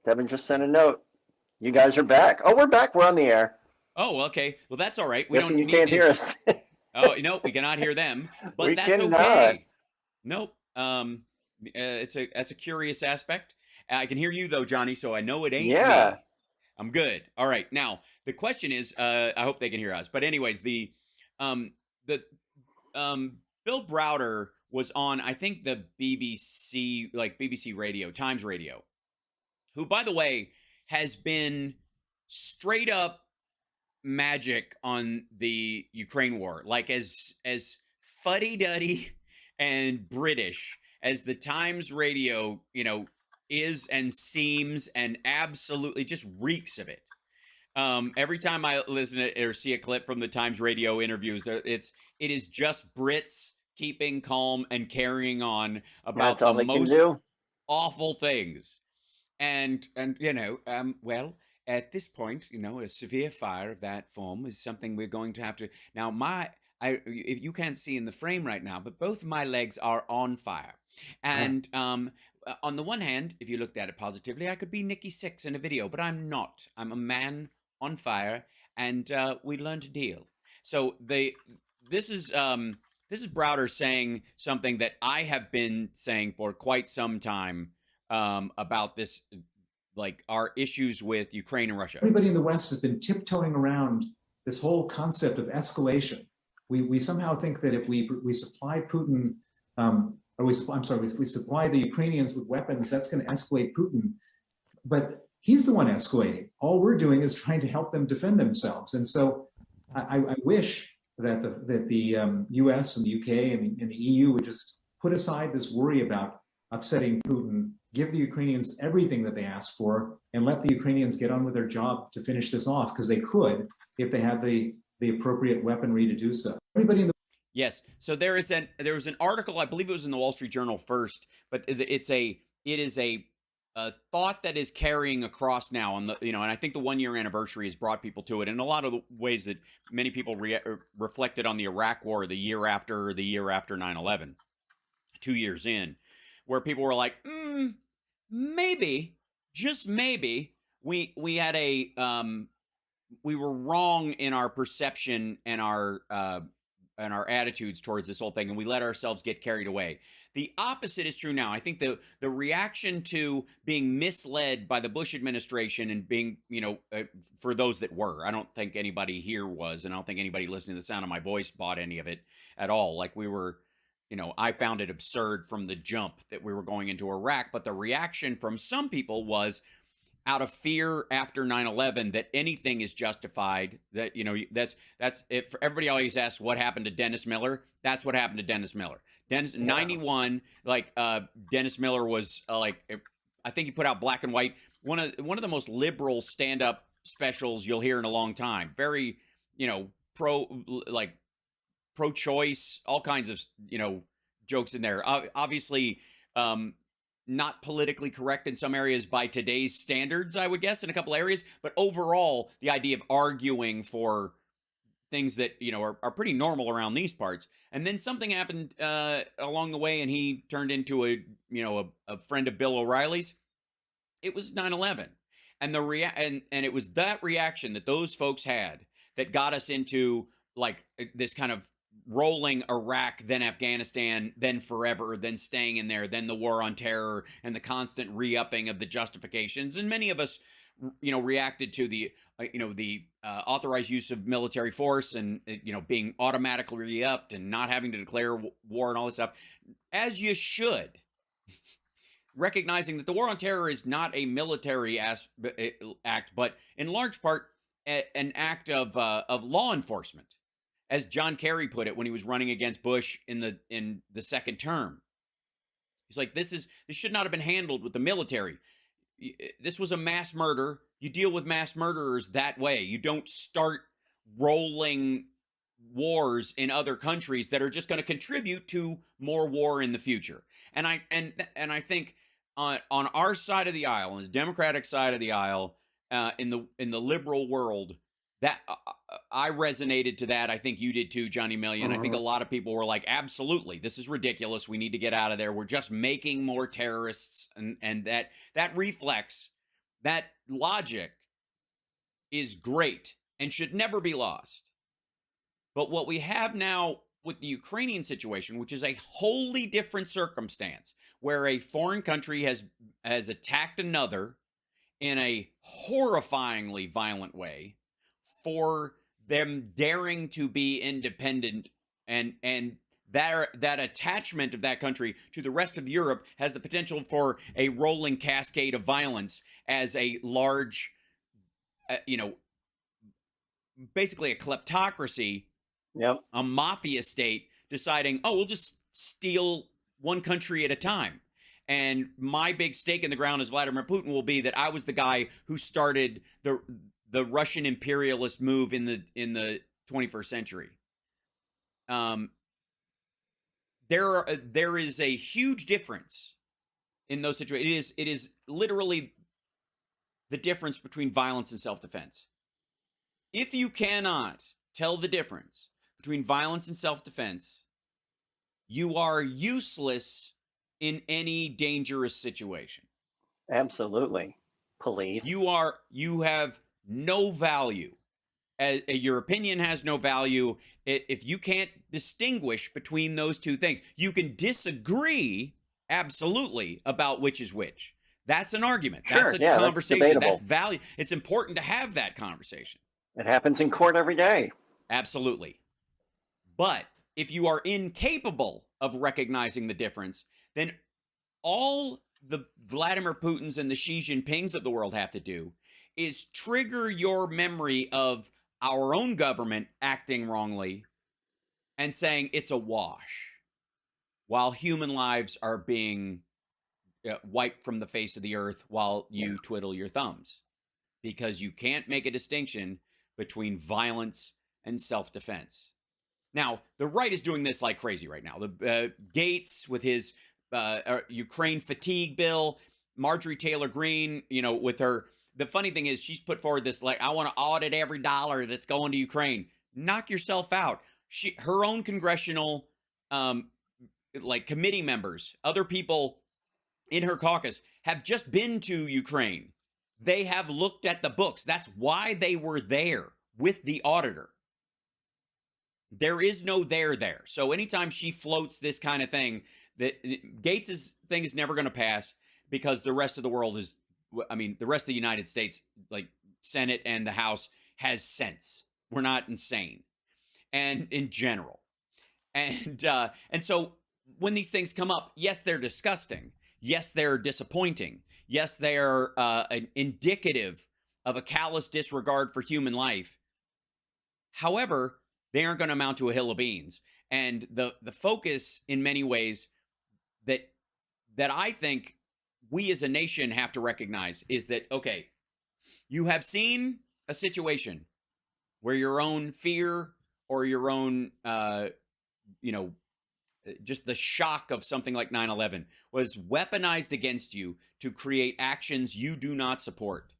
Devin just sent a note. You guys are back. Oh, we're back. We're on the air. Oh, okay. Well, that's all right. We Guessing don't you need can't to. hear us. Oh, no, we cannot hear them, but We that's cannot. okay. Nope. That's a curious aspect. I can hear you though, Johnny, so I know it ain't Yeah. me. I'm good. All right. Now the question is, I hope they can hear us. But anyways, the Bill Browder was on, I think the BBC, like BBC Radio, Times Radio, who, by the way, has been straight up magic on the Ukraine war, like as fuddy duddy and British as the Times radio, is and seems and absolutely just reeks of it. Every time I listen to or see a clip from the Times radio interviews, it is just Brits keeping calm and carrying on That's about all the they can most do. awful things. And well, at this point, a severe fire of that form is something we're going to have to. Now, if you can't see in the frame right now, but both of my legs are on fire. And on the one hand, if you looked at it positively, I could be Nikki Sixx in a video, but I'm not. I'm a man on fire, and we learn to deal. So this is this is Browder saying something that I have been saying for quite some time, about this, like our issues with Ukraine and Russia. Everybody in the West has been tiptoeing around this whole concept of escalation. We somehow think that if we supply Putin, we supply the Ukrainians with weapons, that's going to escalate Putin. But he's the one escalating. All we're doing is trying to help them defend themselves. And so I wish that the U.S. and the U.K. and the EU would just put aside this worry about upsetting Putin, give the Ukrainians everything that they asked for, and let the Ukrainians get on with their job to finish this off, because they could if they had the appropriate weaponry to do so. Everybody in the Yes. So there was an article, I believe it was in the Wall Street Journal first, but it is a thought that is carrying across now on the, and I think the 1 year anniversary has brought people to it in a lot of the ways that many people reflected on the Iraq war the year after 9/11, 2 years in, where people were like, maybe, just maybe, we had we were wrong in our perception and our attitudes towards this whole thing, and we let ourselves get carried away. The opposite is true now. I think the reaction to being misled by the Bush administration and being, for those that were, I don't think anybody here was, and I don't think anybody listening to the sound of my voice bought any of it at all. Like we were, I found it absurd from the jump that we were going into Iraq, but the reaction from some people was out of fear after 9/11 that anything is justified, that, that's it. For everybody always asks what happened to Dennis Miller. That's what happened to Dennis Miller. 91, like, Dennis Miller was I think he put out Black and White, one of the most liberal stand-up specials you'll hear in a long time. Very, pro-choice, all kinds of, jokes in there. Obviously, not politically correct in some areas by today's standards, I would guess, in a couple areas. But overall, the idea of arguing for things that, are pretty normal around these parts. And then something happened along the way, and he turned into a friend of Bill O'Reilly's. It was 9/11. And and it was that reaction that those folks had that got us into like this kind of rolling Iraq, then Afghanistan, then forever, then staying in there, then the war on terror, and the constant re-upping of the justifications. And many of us, reacted to the authorized use of military force and, being automatically re-upped and not having to declare war and all this stuff, as you should. Recognizing that the war on terror is not a military act, but in large part an act of law enforcement, as John Kerry put it when he was running against Bush in the second term. He's like, this should not have been handled with the military. This was a mass murder. You deal with mass murderers that way. You don't start rolling wars in other countries that are just going to contribute to more war in the future. And I think on our side of the aisle, on the Democratic side of the aisle, in the liberal world, that I resonated to that. I think you did too, Johnny Million. I think a lot of people were like, absolutely, this is ridiculous. We need to get out of there. We're just making more terrorists. And that reflex That logic is great and should never be lost. But what we have now with the Ukrainian situation, which is a wholly different circumstance, where a foreign country has attacked another in a horrifyingly violent way for them daring to be independent, and that attachment of that country to the rest of Europe has the potential for a rolling cascade of violence as a large, basically a kleptocracy, Yep. a mafia state deciding, oh, we'll just steal one country at a time. And my big stake in the ground as Vladimir Putin will be that I was the guy who started the Russian imperialist move in the 21st century. There is a huge difference in those situations. It is literally the difference between violence and self-defense. If you cannot tell the difference between violence and self-defense, you are useless in any dangerous situation. Absolutely. Police. You have no value. Your opinion has no value if you can't distinguish between those two things. You can disagree absolutely about which is which. That's an argument. Sure, That's a yeah, conversation. that's value. It's important to have that conversation. It happens in court every day. Absolutely. But if you are incapable of recognizing the difference, then all the Vladimir Putins and the Xi Jinpings of the world have to do is trigger your memory of our own government acting wrongly and saying it's a wash, while human lives are being wiped from the face of the earth while you twiddle your thumbs, because you can't make a distinction between violence and self-defense. Now, the right is doing this like crazy right now. The Gates with his Ukraine fatigue bill, Marjorie Taylor Greene, with her. The funny thing is, she's put forward this, like, I want to audit every dollar that's going to Ukraine. Knock yourself out. Her own congressional, committee members, other people in her caucus have just been to Ukraine. They have looked at the books. That's why they were there with the auditor. There is no there. So anytime she floats this kind of thing, that Gates's thing is never going to pass, because the rest of the world is, the rest of the United States, like Senate and the House, has sense. We're not insane, and in general, and so when these things come up, yes, they're disgusting. Yes, they're disappointing. Yes, they're indicative of a callous disregard for human life. However, they aren't going to amount to a hill of beans. And the focus, in many ways, that I think we as a nation have to recognize is that, okay, you have seen a situation where your own fear or your own, just the shock of something like 9/11 was weaponized against you to create actions you do not support.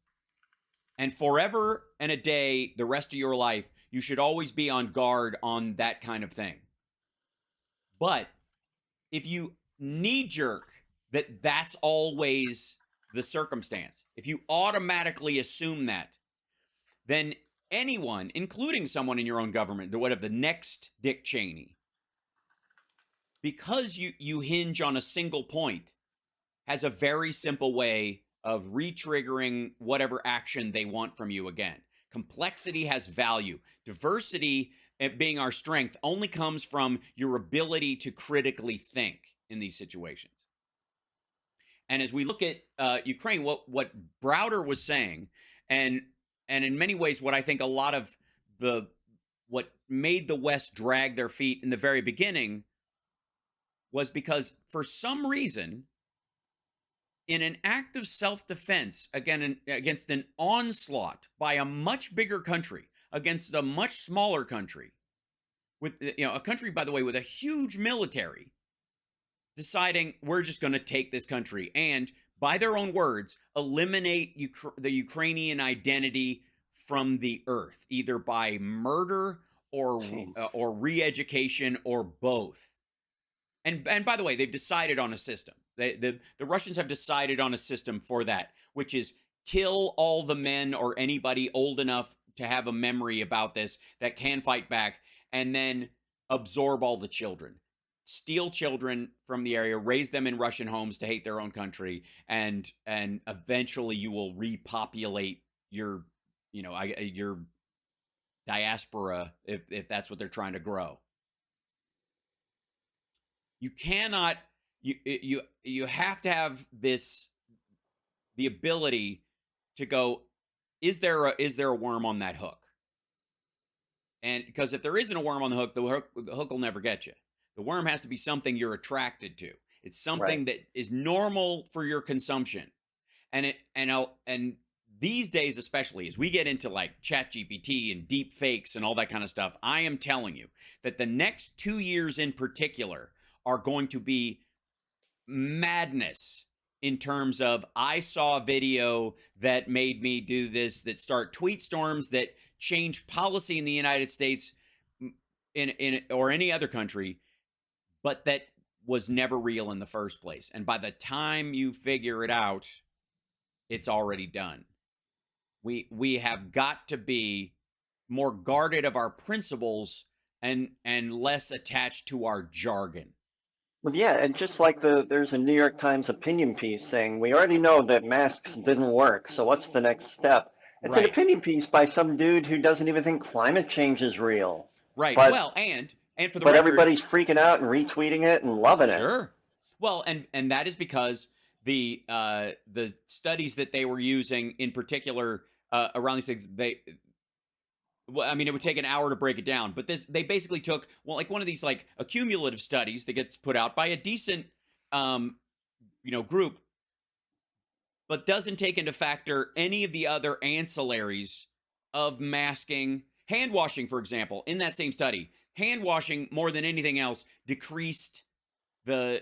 And forever and a day, the rest of your life, you should always be on guard on that kind of thing. But if you knee-jerk that that's always the circumstance, if you automatically assume that, then anyone, including someone in your own government, whatever, the next Dick Cheney, because you hinge on a single point, has a very simple way of re-triggering whatever action they want from you again. Complexity has value. Diversity, being our strength, only comes from your ability to critically think in these situations. And as we look at Ukraine, what Browder was saying, and in many ways what I think a lot of what made the West drag their feet in the very beginning, was because for some reason, in an act of self-defense against an onslaught by a much bigger country against a much smaller country, with a country, by the way, with a huge military, deciding we're just going to take this country and, by their own words, eliminate the Ukrainian identity from the earth, either by murder or re-education or both. And by the way, they've decided on a system. The Russians have decided on a system for that, which is kill all the men or anybody old enough to have a memory about this that can fight back, and then absorb all the children. Steal children from the area, raise them in Russian homes to hate their own country, and eventually you will repopulate your, your diaspora if that's what they're trying to grow. You cannot, you have to have the ability to go, is there a worm on that hook? And because if there isn't a worm on the hook will never get you. The worm has to be something you're attracted to. It's something that is normal for your consumption. And these days, especially as we get into like ChatGPT and deep fakes and all that kind of stuff, I am telling you that the next 2 years in particular are going to be madness in terms of, I saw a video that made me do this, that start tweet storms that change policy in the United States in or any other country, but that was never real in the first place. And by the time you figure it out, it's already done. We have got to be more guarded of our principles and less attached to our jargon. Well, yeah, and just like there's a New York Times opinion piece saying, we already know that masks didn't work, so what's the next step? It's an opinion piece by some dude who doesn't even think climate change is real. Right. But, well, and for the but record, everybody's freaking out and retweeting it and loving it. Sure. Well, and that is because the studies that they were using in particular around these things, well, I mean, it would take an hour to break it down, but they basically took, well, like one of these like accumulative studies that gets put out by a decent group, but doesn't take into factor any of the other ancillaries of masking. Hand washing, for example, in that same study, hand washing more than anything else decreased the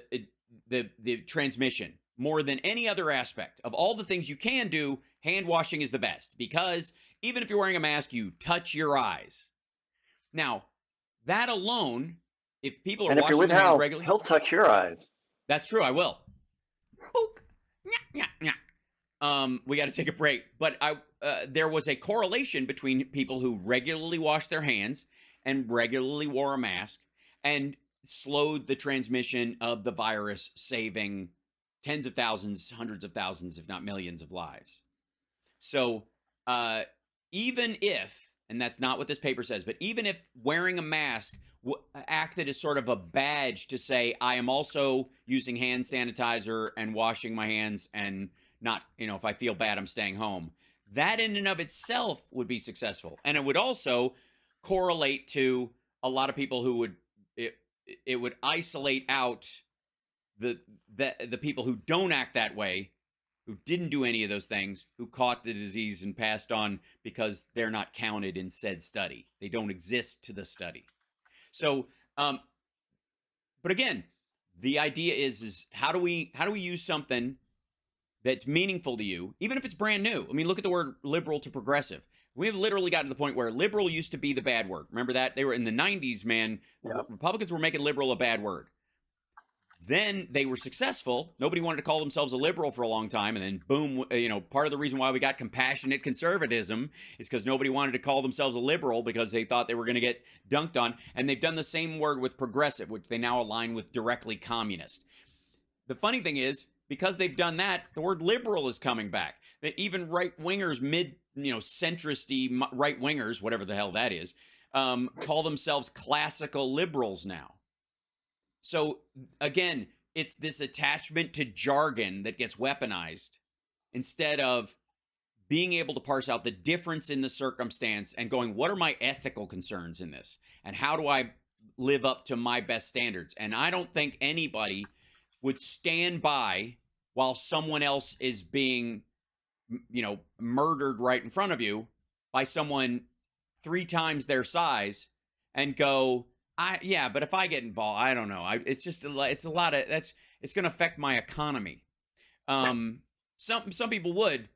transmission more than any other aspect. Of all the things you can do, hand washing is the best, because even if you're wearing a mask, you touch your eyes. Now, that alone, if people are washing their hands regularly, he'll touch your eyes. That's true. I will. Book. We got to take a break, but there was a correlation between people who regularly washed their hands and regularly wore a mask, and slowed the transmission of the virus, saving tens of thousands, hundreds of thousands, if not millions of lives. So even if, and that's not what this paper says, but even if wearing a mask acted as sort of a badge to say, I am also using hand sanitizer and washing my hands, and not, if I feel bad, I'm staying home, that in and of itself would be successful. And it would also correlate to a lot of people who would, it would isolate out the people who don't act that way, who didn't do any of those things, who caught the disease and passed on because they're not counted in said study. They don't exist to the study. So, but again, the idea is how do we use something that's meaningful to you, even if it's brand new? I mean, look at the word liberal to progressive. We've literally gotten to the point where liberal used to be the bad word. Remember that? They were in the 90s, man. Yep. Republicans were making liberal a bad word. Then they were successful. Nobody wanted to call themselves a liberal for a long time. And then boom, part of the reason why we got compassionate conservatism is because nobody wanted to call themselves a liberal because they thought they were going to get dunked on. And they've done the same word with progressive, which they now align with directly communist. The funny thing is, because they've done that, the word liberal is coming back. That even right-wingers, centrist-y right-wingers, whatever the hell that is, call themselves classical liberals now. So, again, it's this attachment to jargon that gets weaponized instead of being able to parse out the difference in the circumstance and going, what are my ethical concerns in this? And how do I live up to my best standards? And I don't think anybody would stand by while someone else is being, murdered right in front of you by someone 3 times their size and go, but if I get involved, I don't know. It's a lot of it's going to affect my economy. Some people would,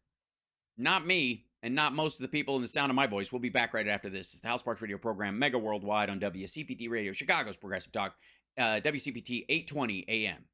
not me, and not most of the people in the sound of my voice. We'll be back right after this. It's the House Parks Radio program, mega worldwide on WCPT Radio, Chicago's Progressive Talk, WCPT 820 AM.